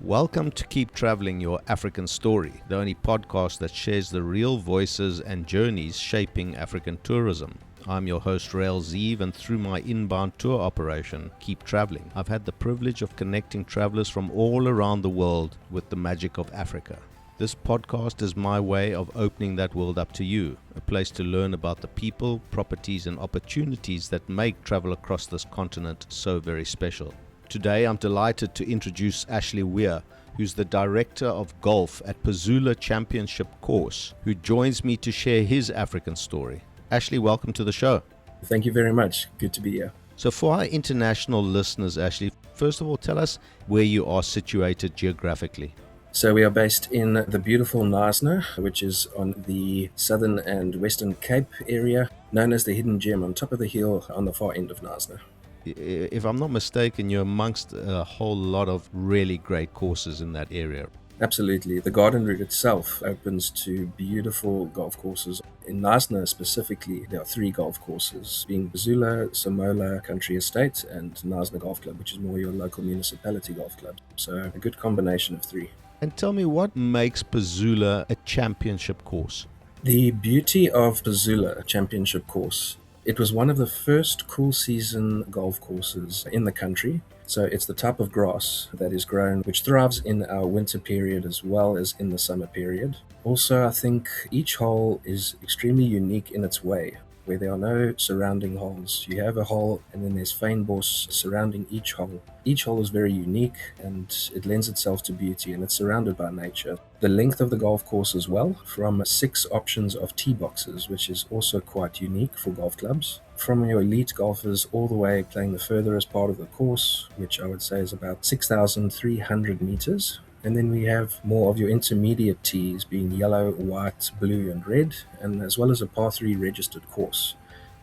Welcome to Keep Traveling Your African Story, the only podcast that shares the real voices and journeys shaping African tourism. I'm your host Rael Zieve, and through my inbound tour operation, Keep Traveling, I've had the privilege of connecting travelers from all around the world with the magic of Africa. This podcast is my way of opening that world up to you, a place to learn about the people, properties and opportunities that make travel across this continent so very special. Today I'm delighted to introduce Ashley Weir, who's the Director of Golf at Pezula Championship Course, who joins me to share his African story. Ashley, welcome to the show. Thank you very much. Good to be here. So for our international listeners, Ashley, first of all, tell us where you are situated geographically. So we are based in the beautiful Knysna, which is on the southern and western Cape area, known as the Hidden Gem on top of the hill on the far end of Knysna. If I'm not mistaken, you're amongst a whole lot of really great courses in that area. Absolutely. The garden route itself opens to beautiful golf courses. In Knysna specifically, there are 3 golf courses, being Pezula, Somola Country Estate and Knysna Golf Club, which is more your local municipality golf club. So a good combination of 3. And tell me, what makes Pezula a championship course? The beauty of Pezula Championship Course, it was one of the first cool season golf courses in the country. So it's the type of grass that is grown, which thrives in our winter period as well as in the summer period. Also, I think each hole is extremely unique in its way, where there are no surrounding holes. You have a hole and then there's fynbos surrounding each hole. Each hole is very unique and it lends itself to beauty, and it's surrounded by nature. The length of the golf course as well, from 6 options of tee boxes, which is also quite unique for golf clubs. From your elite golfers all the way playing the furthest part of the course, which I would say is about 6,300 meters. And then we have more of your intermediate tees being yellow, white, blue and red, and as well as a par 3 registered course.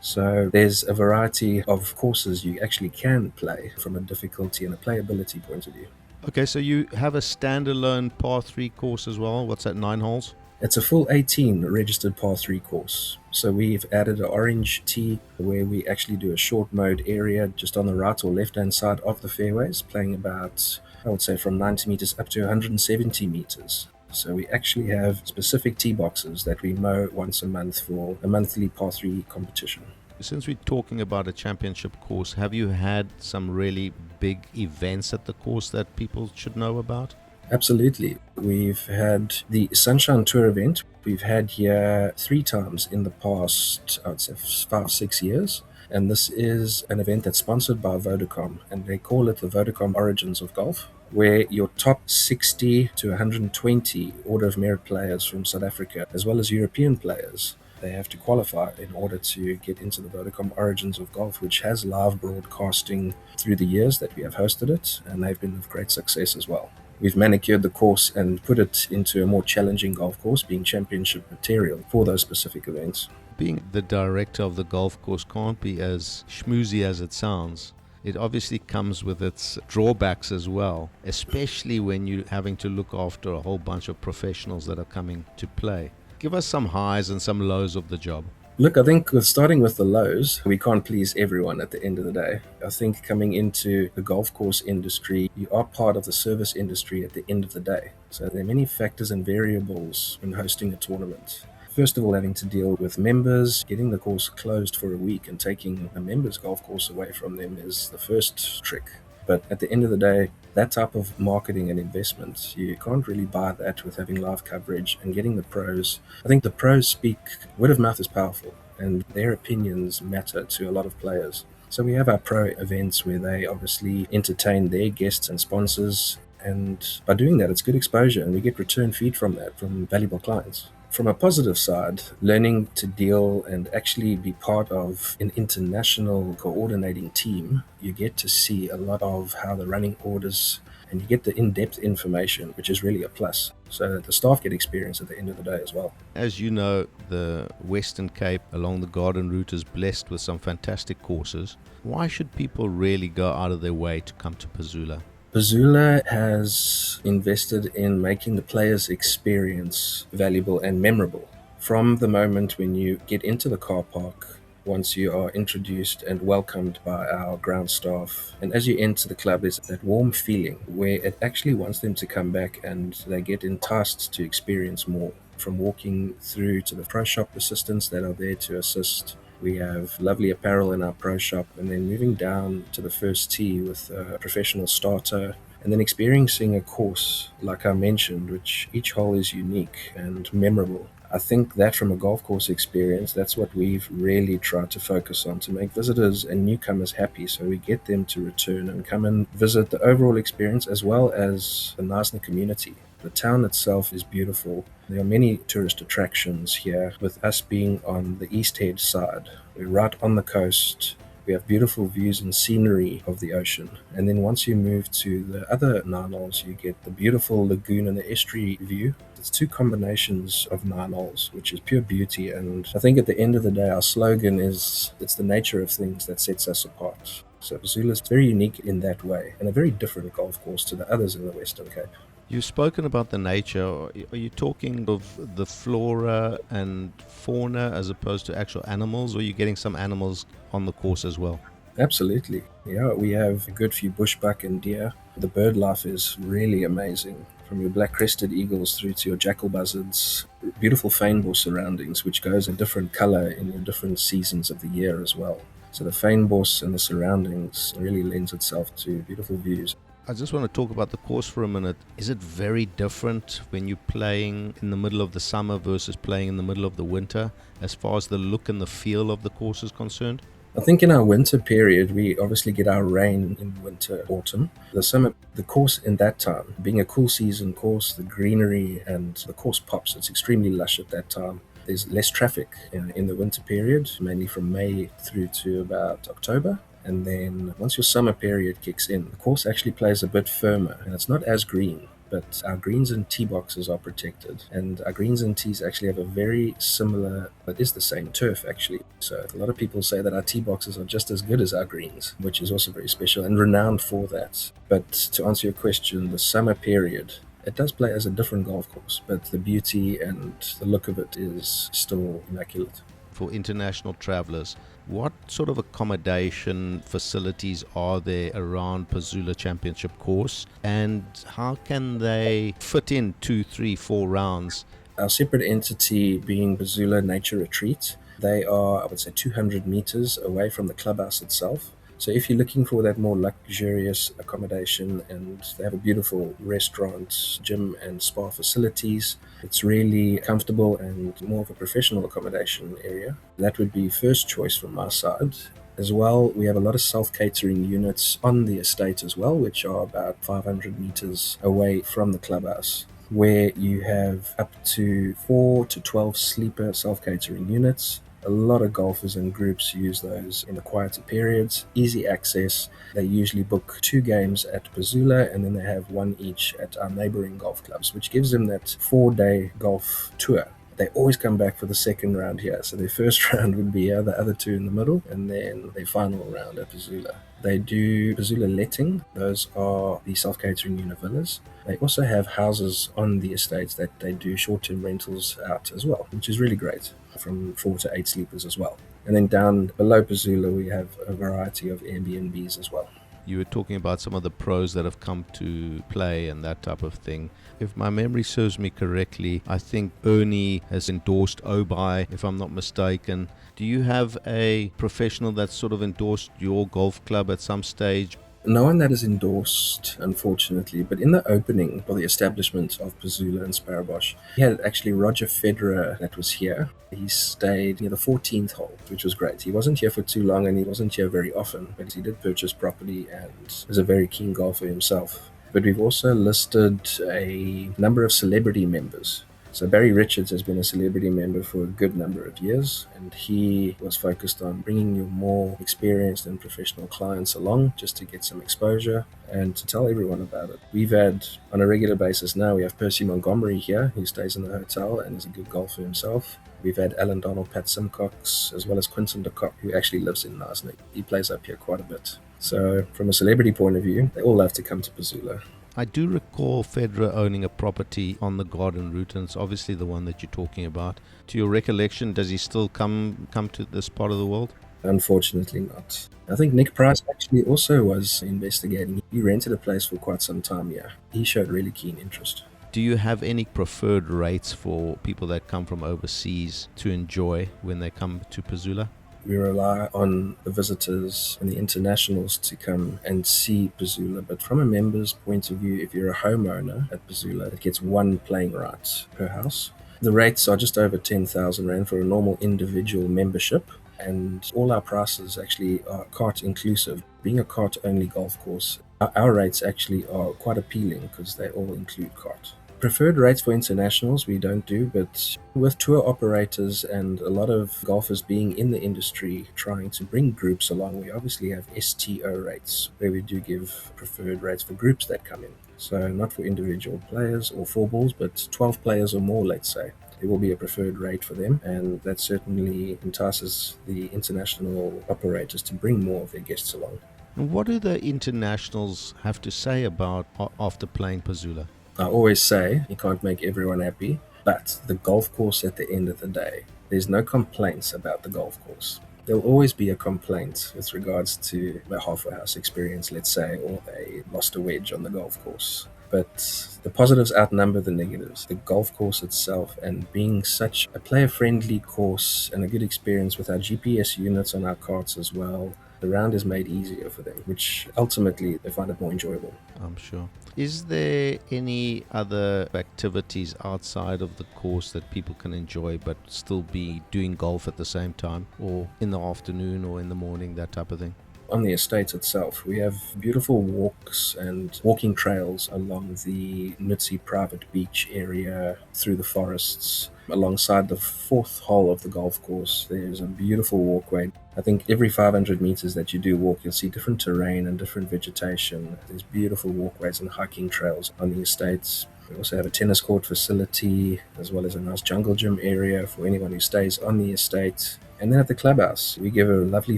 So there's a variety of courses you actually can play from a difficulty and a playability point of view. Okay, so you have a standalone par 3 course as well. What's that, 9 holes? It's a full 18 registered par 3 course. So we've added an orange tee where we actually do a short mode area just on the right or left hand side of the fairways, playing about, I would say, from 90 meters up to 170 meters. So we actually have specific tee boxes that we mow once a month for a monthly par 3 competition. Since we're talking about a championship course, have you had some really big events at the course that people should know about? Absolutely. We've had the Sunshine Tour event. We've had here 3 times in the past, I would say 5-6 years. And this is an event that's sponsored by Vodacom, and they call it the Vodacom Origins of Golf, where your top 60 to 120 Order of Merit players from South Africa, as well as European players, they have to qualify in order to get into the Vodacom Origins of Golf, which has live broadcasting through the years that we have hosted it, and they've been of great success as well. We've manicured the course and put it into a more challenging golf course, being championship material for those specific events. Being the director of the golf course can't be as schmoozy as it sounds. It obviously comes with its drawbacks as well, especially when you're having to look after a whole bunch of professionals that are coming to play. Give us some highs and some lows of the job. Look, I think starting with the lows, we can't please everyone at the end of the day. I think coming into the golf course industry, you are part of the service industry at the end of the day. So there are many factors and variables when hosting a tournament. First of all, having to deal with members, getting the course closed for a week and taking a members' golf course away from them is the first trick. But at the end of the day, that type of marketing and investment, you can't really buy that with having live coverage and getting the pros. I think the pros speak, word of mouth is powerful, and their opinions matter to a lot of players. So we have our pro events where they obviously entertain their guests and sponsors, and by doing that, it's good exposure, and we get return feed from that, from valuable clients. From a positive side, learning to deal and actually be part of an international coordinating team, you get to see a lot of how the running orders, and you get the in-depth information, which is really a plus. So the staff get experience at the end of the day as well. As you know, the Western Cape along the Garden Route is blessed with some fantastic courses. Why should people really go out of their way to come to Pezula? Pezula has invested in making the player's experience valuable and memorable. From the moment when you get into the car park, once you are introduced and welcomed by our ground staff. And as you enter the club, there's that warm feeling where it actually wants them to come back, and they get enticed to experience more. From walking through to the pro shop assistants that are there to assist. We have lovely apparel in our pro shop, and then moving down to the first tee with a professional starter, and then experiencing a course, like I mentioned, which each hole is unique and memorable. I think that from a golf course experience, that's what we've really tried to focus on, to make visitors and newcomers happy, so we get them to return and come and visit the overall experience as well as the Knysna community. The town itself is beautiful. There are many tourist attractions here, with us being on the East Head side. We're right on the coast. We have beautiful views and scenery of the ocean. And then once you move to the other 9 holes, you get the beautiful lagoon and the estuary view. It's 2 combinations of 9 holes, which is pure beauty. And I think at the end of the day, our slogan is, it's the nature of things that sets us apart. So Pezula is very unique in that way, and a very different golf course to the others in the Western Cape. You've spoken about the nature. Are you talking of the flora and fauna as opposed to actual animals, or are you getting some animals on the course as well? Absolutely. Yeah, we have a good few bushbuck and deer. The bird life is really amazing. From your black-crested eagles through to your jackal buzzards, beautiful fynbos surroundings, which goes in different color in your different seasons of the year as well. So the fynbos and the surroundings really lends itself to beautiful views. I just want to talk about the course for a minute. Is it very different when you're playing in the middle of the summer versus playing in the middle of the winter, as far as the look and the feel of the course is concerned? I think in our winter period, we obviously get our rain in winter, autumn. The summer, the course in that time, being a cool season course, the greenery and the course pops. It's extremely lush at that time. There's less traffic in the winter period, mainly from May through to about October. And then once your summer period kicks in, the course actually plays a bit firmer, and it's not as green, but our greens and tee boxes are protected. And our greens and tees actually have a very similar, but is the same turf actually. So a lot of people say that our tee boxes are just as good as our greens, which is also very special and renowned for that. But to answer your question, the summer period, it does play as a different golf course, but the beauty and the look of it is still immaculate. For international travelers, what sort of accommodation facilities are there around Pezula Championship Course, and how can they fit in 2, 3, 4 rounds? Our separate entity being Pezula Nature Retreat, they are, I would say, 200 meters away from the clubhouse itself. So if you're looking for that more luxurious accommodation, and they have a beautiful restaurant, gym and spa facilities, it's really comfortable and more of a professional accommodation area, that would be first choice from our side. As well, we have a lot of self-catering units on the estate as well, which are about 500 meters away from the clubhouse, where you have up to 4 to 12 sleeper self-catering units. A lot of golfers and groups use those in the quieter periods. Easy access. They usually book 2 games at Pezula, and then they have 1 each at our neighboring golf clubs, which gives them that 4-day golf tour. They always come back for the second round here. So their first round would be here, the other 2 in the middle, and then their final round at Pezula. They do Pezula letting. Those are the self-catering unit villas. They also have houses on the estates that they do short-term rentals out as well, which is really great, from 4 to 8 sleepers as well. And then down below Pezula, we have a variety of Airbnbs as well. You were talking about some of the pros that have come to play and that type of thing. If my memory serves me correctly, I think Ernie has endorsed Obi, if I'm not mistaken. Do you have a professional that's sort of endorsed your golf club at some stage? No one that is endorsed, unfortunately, but in the opening for the establishment of Pezula and Sparrowbosch, he had actually Roger Federer that was here. He stayed near the 14th hole, which was great. He wasn't here for too long, and he wasn't here very often, but he did purchase property and is a very keen golfer himself. But we've also listed a number of celebrity members. So Barry Richards has been a celebrity member for a good number of years, and he was focused on bringing your more experienced and professional clients along just to get some exposure and to tell everyone about it. We've had, on a regular basis now, we have Percy Montgomery here, who stays in the hotel and is a good golfer himself. We've had Alan Donald, Pat Simcox, as well as Quinton de Kock, who actually lives in Knysna. He plays up here quite a bit. So from a celebrity point of view, they all love to come to Pezula. I do recall Federer owning a property on the garden route, and it's obviously the one that you're talking about. To your recollection, does he still come to this part of the world? Unfortunately not. I think Nick Price actually also was investigating. He rented a place for quite some time, yeah. He showed really keen interest. Do you have any preferred rates for people that come from overseas to enjoy when they come to Pezula? We rely on the visitors and the internationals to come and see Pezula, but from a member's point of view, if you're a homeowner at Pezula, it gets one playing right per house. The rates are just over 10,000 Rand for a normal individual membership, and all our prices actually are cart inclusive. Being a cart-only golf course, our rates actually are quite appealing because they all include cart. Preferred rates for internationals we don't do, but with tour operators and a lot of golfers being in the industry trying to bring groups along, we obviously have STO rates where we do give preferred rates for groups that come in. So not for individual players or four balls, but 12 players or more, let's say. There will be a preferred rate for them, and that certainly entices the international operators to bring more of their guests along. And what do the internationals have to say about after playing Pezula? I always say you can't make everyone happy, but the golf course at the end of the day, there's no complaints about the golf course. There'll always be a complaint with regards to the halfway house experience, let's say, or they lost a wedge on the golf course. But the positives outnumber the negatives. The golf course itself, and being such a player-friendly course and a good experience with our GPS units on our carts as well, the round is made easier for them, which ultimately they find it more enjoyable. I'm sure. Is there any other activities outside of the course that people can enjoy but still be doing golf at the same time, or in the afternoon or in the morning, that type of thing? On the estate itself, we have beautiful walks and walking trails along the Knysna private beach area, through the forests. Alongside the fourth hole of the golf course, there's a beautiful walkway. I think every 500 meters that you do walk, you'll see different terrain and different vegetation. There's beautiful walkways and hiking trails on the estates. We also have a tennis court facility, as well as a nice jungle gym area for anyone who stays on the estate. And then at the clubhouse, we give a lovely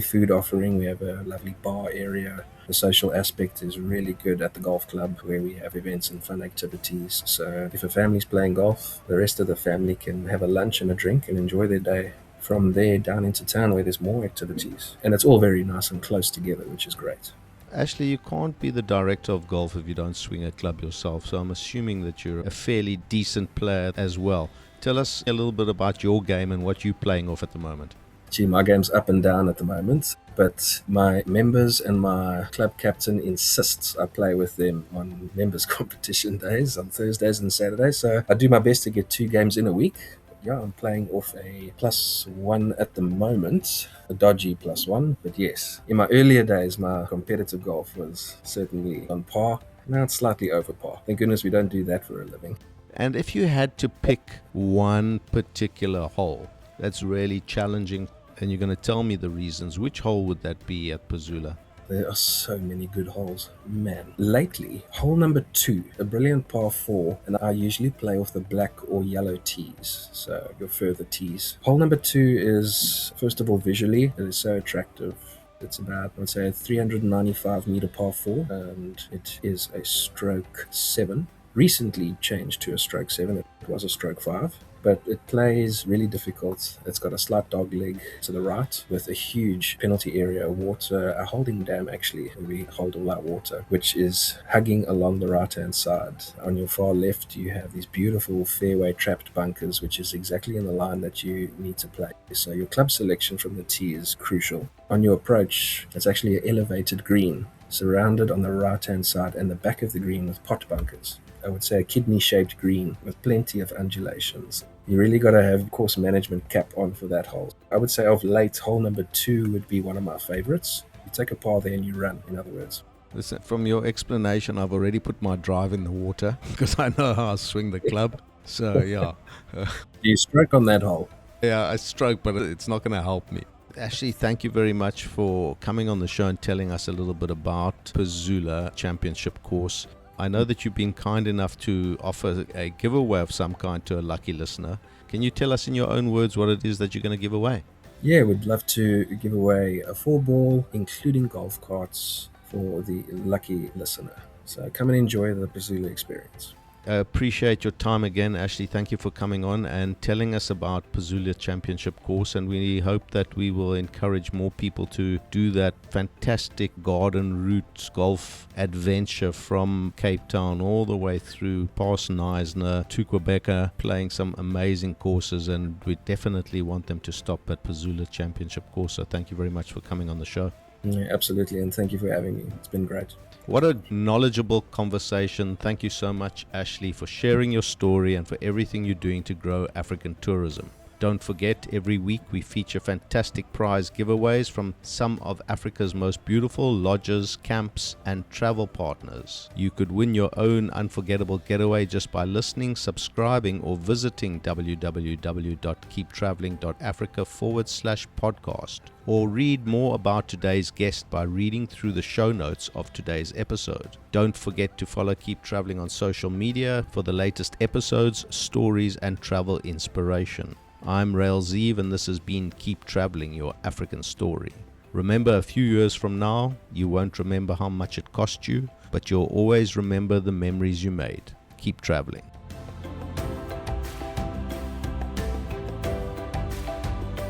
food offering. We have a lovely bar area. The social aspect is really good at the golf club, where we have events and fun activities. So if a family's playing golf, the rest of the family can have a lunch and a drink and enjoy their day. From there down into town, where there's more activities. And it's all very nice and close together, which is great. Ashley, you can't be the director of golf if you don't swing a club yourself, so I'm assuming that you're a fairly decent player as well. Tell us a little bit about your game and what you're playing off at the moment. Gee, my game's up and down at the moment, but my members and my club captain insists I play with them on members competition days, on Thursdays and Saturdays, so I do my best to get 2 games in a week. Yeah, I'm playing off a +1 at the moment, a dodgy +1, but yes, in my earlier days, my competitive golf was certainly on par. Now it's slightly over par. Thank goodness we don't do that for a living. And if you had to pick one particular hole that's really challenging, and you're going to tell me the reasons, which hole would that be at Pezula? There are so many good holes, man. Lately, hole number 2, a brilliant par 4, and I usually play off the black or yellow tees, so your further tees. Hole number 2 is, first of all, visually, it is so attractive. It's about, I would say, a 395 meter par 4, and it is a stroke 7. Recently changed to a stroke 7, it was a stroke 5. But it plays really difficult. It's got a slight dog leg to the right with a huge penalty area, water, a holding dam actually, where we hold all our water, which is hugging along the right-hand side. On your far left, you have these beautiful fairway trapped bunkers, which is exactly in the line that you need to play. So your club selection from the tee is crucial. On your approach, it's actually an elevated green, surrounded on the right-hand side and the back of the green with pot bunkers. I would say a kidney-shaped green with plenty of undulations. You really got to have course management cap on for that hole. I would say of late, hole number 2 would be one of my favorites. You take a par there and you run, in other words. Listen, from your explanation, I've already put my drive in the water because I know how I swing the club. So, yeah. Do you stroke on that hole? Yeah, I stroke, but it's not going to help me. Ashley, thank you very much for coming on the show and telling us a little bit about Pezula Championship Course. I know that you've been kind enough to offer a giveaway of some kind to a lucky listener. Can you tell us in your own words what it is that you're going to give away? Yeah, we'd love to give away a 4-ball, including golf carts, for the lucky listener. So come and enjoy the Pezula experience. Appreciate your time again, Ashley. Thank you for coming on and telling us about Pezula Championship Course, and we hope that we will encourage more people to do that fantastic garden route golf adventure from Cape Town all the way through past Knysna to Quebec, playing some amazing courses, and we definitely want them to stop at Pezula Championship Course. So thank you very much for coming on the show. Yeah, absolutely, and thank you for having me. It's been great. What a knowledgeable conversation. Thank you so much, Ashley, for sharing your story and for everything you're doing to grow African tourism. Don't forget, every week we feature fantastic prize giveaways from some of Africa's most beautiful lodges, camps, and travel partners. You could win your own unforgettable getaway just by listening, subscribing, or visiting www.keeptraveling.africa/podcast. Or read more about today's guest by reading through the show notes of today's episode. Don't forget to follow Keep Traveling on social media for the latest episodes, stories, and travel inspiration. I'm Rael Zieve, and this has been Keep Traveling, your African story. Remember, a few years from now, you won't remember how much it cost you, but you'll always remember the memories you made. Keep traveling.